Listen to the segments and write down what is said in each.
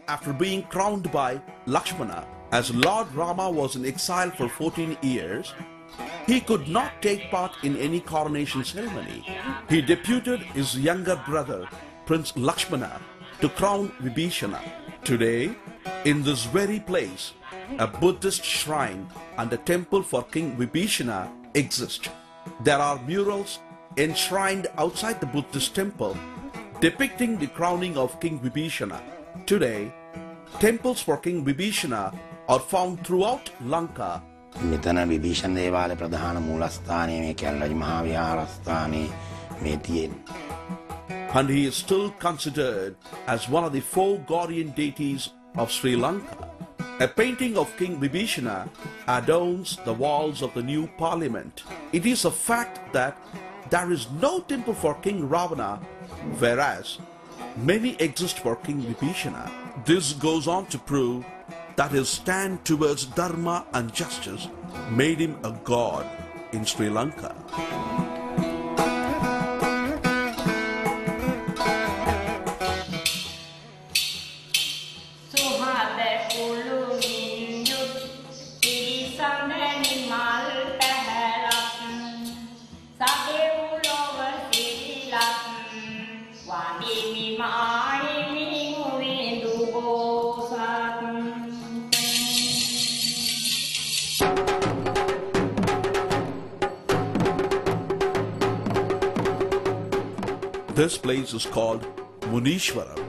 after being crowned by Lakshmana. As Lord Rama was in exile for 14 years, he could not take part in any coronation ceremony. He deputed his younger brother, Prince Lakshmana, to crown Vibhishana. Today, in this very place, a Buddhist shrine and a temple for King Vibhishana exist. There are murals enshrined outside the Buddhist temple depicting the crowning of King Vibhishana. Today, temples for King Vibhishana are found throughout Lanka. මෙතන විභීෂණ දේවාලයේ ප්‍රධාන මූලස්ථානයේ මේ කැලණි මහා විහාරස්ථානයේ මේ තියෙන්නේ. And he is still considered as one of the 4 guardian deities of Sri Lanka. A painting of King Vibhishana adorns the walls of the new parliament. It is a fact that there is no temple for King Ravana, whereas many exist for King Vibhishana. This goes on to prove that his stand towards dharma and justice made him a god in Sri Lanka. This place is called Munishwaram.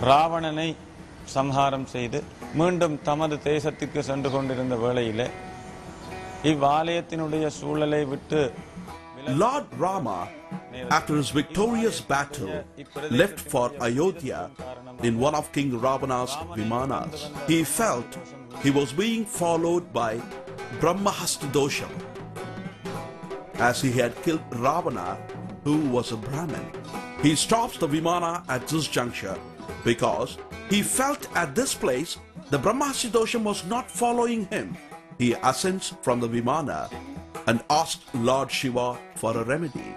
ராவணனை சம்ஹாரம் செய்து மீண்டும் தமது தேசத்திற்கு சென்று கொண்டிருந்த வேளையிலே இவ்வாலயத்தினுடைய சூழலை விட்டு Lord Rama, after his victorious battle, left for Ayodhya in one of King Ravana's Vimanas. He felt he was being followed by Brahmahasta Dosham, as he had killed Ravana, who was a Brahmin. He stops the Vimana at this juncture because he felt at this place the Brahmahasta Dosham was not following him. He ascends from the Vimana and asked Lord Shiva for a remedy.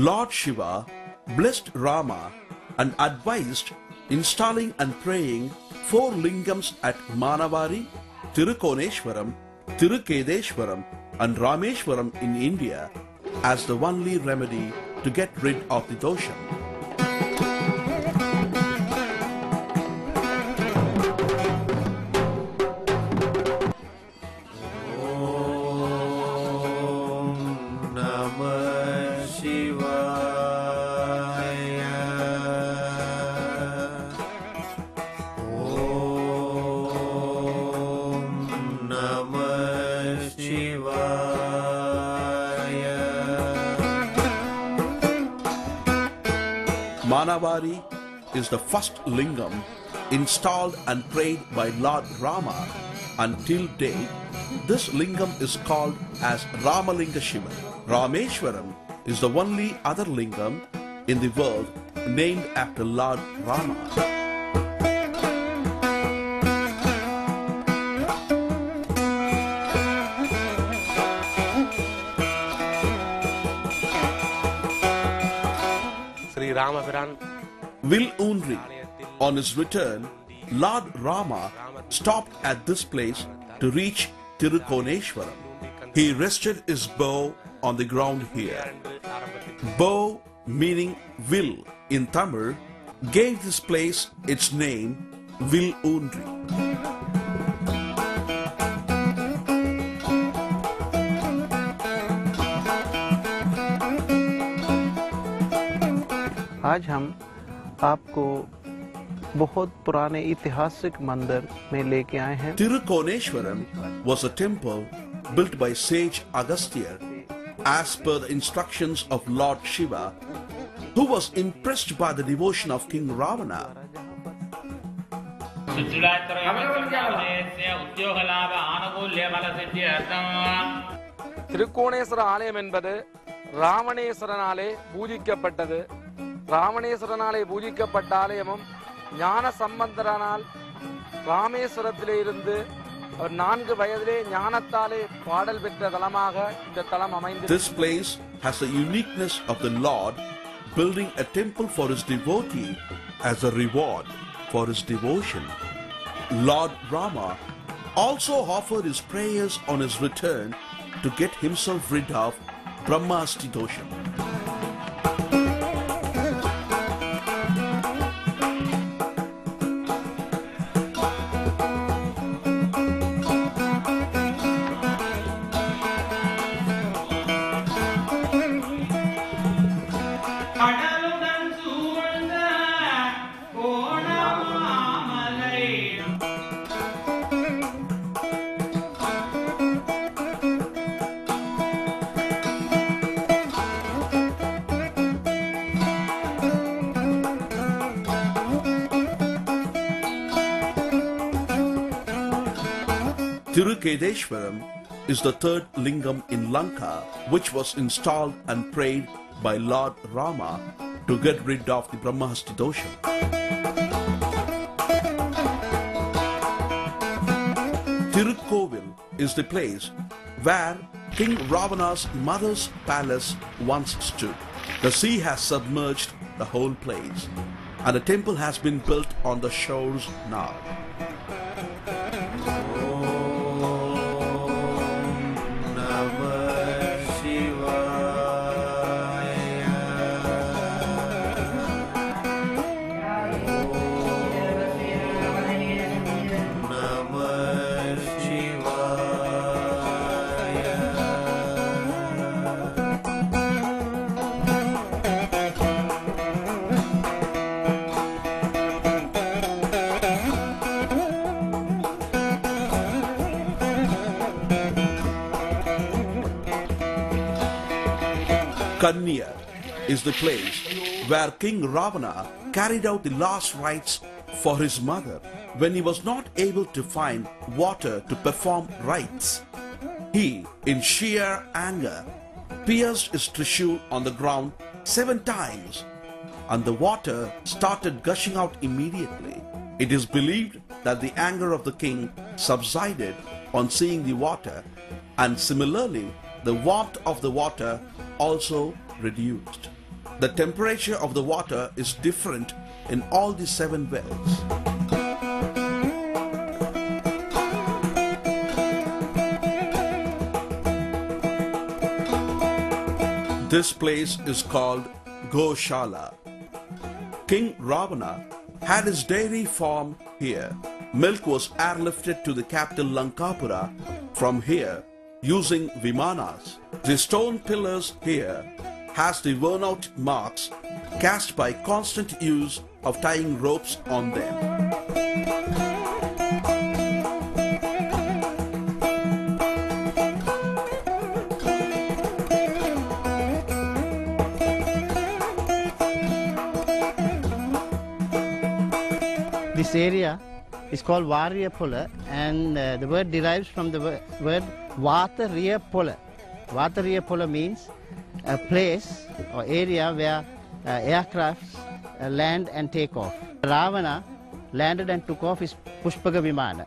Lord Shiva blessed Rama and advised installing and praying 4 lingams at Manavari, Tirukoneshwaram, Tirukedeshwaram and Rameshwaram in India as the only remedy to get rid of the dosham. Manavari is the first lingam installed and prayed by Lord Rama. Until date, this lingam is called as Ramalinga Shiva. Rameshwaram is the only other lingam in the world named after Lord Rama. Will Unri, on his return, Lord Rama stopped at this place to reach Tirukoneshwaram. He rested his bow on the ground here. Bow, meaning will in Tamil, gave this place its name, Will Unri. आज हम आपको बहुत पुराने ऐतिहासिक मंदिर में लेके आए हैं। Tirukoneshwaram was a temple built by sage Agastya as per the instructions of Lord Shiva, who was impressed by the devotion of King Ravana. Thirukoneswara ஆலயம் என்பது ராவணேஸ்வரனாலே பூஜிக்கப்பட்டது. ராவணேஸ்வரனாலே பூஜிக்கப்பட்ட ஆலயமும் ஞான சம்பந்தரனால் ராமேஸ்வரத்திலே இருந்து அவர் 4 வயதிலே ஞானத்தாலே பாடல் பெற்ற தலமாக இந்த தலம் அமைந்தது. This place has the uniqueness of the Lord building a temple for his devotee as a reward for his devotion. Lord Rama also offered his prayers on his return to get himself rid of Brahmasti dosha. Tirukedeshwaram is the third lingam in Lanka, which was installed and prayed by Lord Rama to get rid of the Brahmasti dosha. Tirukkovil is the place where King Ravana's mother's palace once stood. The sea has submerged the whole place, and a temple has been built on the shores now. Kanya is the place where King Ravana carried out the last rites for his mother when he was not able to find water to perform rites. He, in sheer anger, pierced his trishul on the ground 7 times, and the water started gushing out immediately. It is believed that the anger of the king subsided on seeing the water, and similarly, the warmth of the water also reduced. The temperature of the water is different in all the 7 wells. This place is called Goshala. King Ravana had his dairy farm here. Milk was airlifted to the capital Lankapura from here using vimanas. The stone pillars here has the worn-out marks cast by constant use of tying ropes on them. This area is called Variyapola, and the word derives from the word Vatariyapola. Vatariyapola means a place or area where aircrafts land and take off. Ravana landed and took off his Pushpaga Vimana.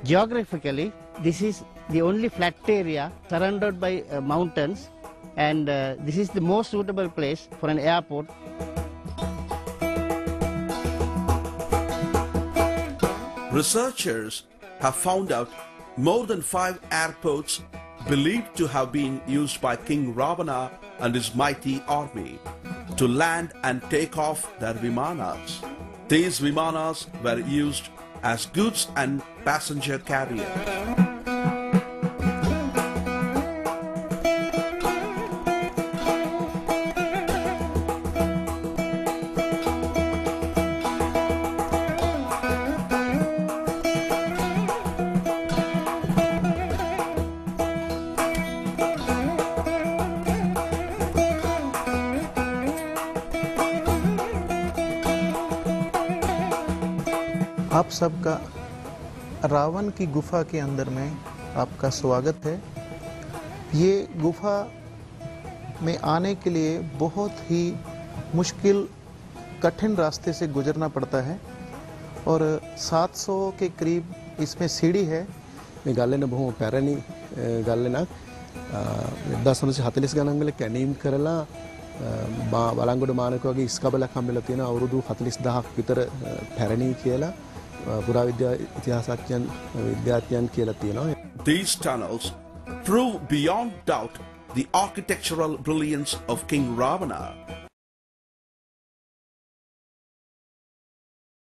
Geographically, this is the only flat area surrounded by mountains, and this is the most suitable place for an airport. Researchers have found out more than 5 airports believed to have been used by King Ravana and his mighty army to land and take off their vimanas. These vimanas were used as goods and passenger carriers. आप सबका रावण की गुफा के अंदर में आपका स्वागत है। ये गुफा में आने के लिए बहुत ही मुश्किल कठिन रास्ते से गुजरना पड़ता है और 700 के करीब इसमें सीढ़ी है। මේ ගල්ලෙන බොහොම පැරණි ගල්ලෙනක් 1940 ගණන් වල කැණීම් කරලා බලංගොඩ මානක වගේ ඉස්කබලක් හම්බෙලා තියෙන අවුරුදු 40000ක් විතර පැරණි කියලා පුරාවිද්‍යා ඉතිහාසඥයන් විද්‍යාඥයන් කියලා තියෙනවා. These tunnels prove beyond doubt the architectural brilliance of King Ravana